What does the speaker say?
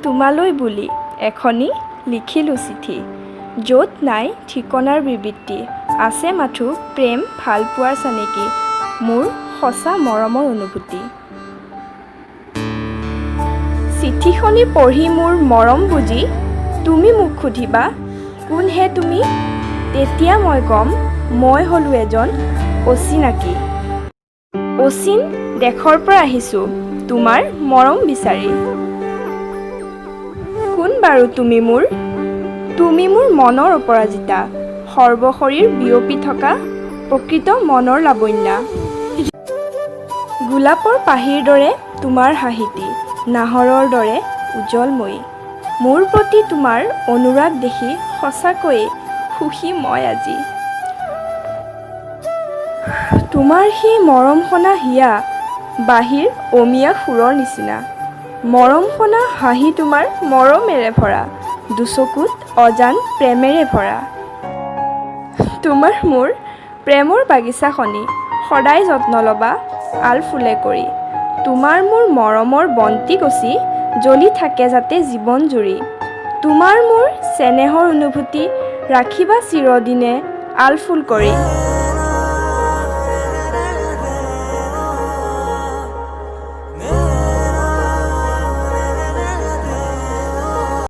তোমালৈ বুলি এখনি লিখিলোঁ চিঠি, য'ত নাই ঠিকনাৰ বিবৃতি, আছে মাথো প্ৰেম ভাল পোৱাৰ চানেকি, মোৰ সঁচা মৰমৰ অনুভূতি। চিঠিখনি পঢ়ি মোৰ মৰম বুজি তুমি মোক সুধিবা, কোন হে তুমি? তেতিয়া মই ক'ম, মই হ'লোঁ এজন অচিনাকি। অচিন দেশৰ পৰা আহিছোঁ তোমাৰ মৰম বিচাৰি। কোন বাৰু তুমি মোৰ? তুমি মোৰ মনৰ অপৰাজিতা, সৰ্বশৰীৰ বিয়পি থকা প্ৰকৃত মনৰ লাৱণ্যা। গোলাপৰ পাহিৰ দৰে তোমাৰ হাঁহিটি, নাহৰৰ দৰে উজ্জ্বলময়ী। মোৰ প্ৰতি তোমাৰ অনুৰাগ দেখি সঁচাকৈয়ে সুখী মই আজি। তোমাৰ সেই মৰম সনা হিয়া বাঁহীৰ অমিয়া সুৰৰ নিচিনা, মৰম সনা হাঁহি তোমাৰ মৰমেৰে ভৰা, দুচকুত অজান প্ৰেমেৰে ভৰা। তোমাৰ মোৰ প্ৰেমৰ বাগিচাখনি সদায় যত্ন ল'বা আল ফুলে কৰি, তোমাৰ মোৰ মৰমৰ বন্তি গছি জ্বলি থাকে যাতে জীৱন জুৰি। তোমাৰ মোৰ চেনেহৰ অনুভূতি ৰাখিবা চিৰদিনে আল ফুল কৰি।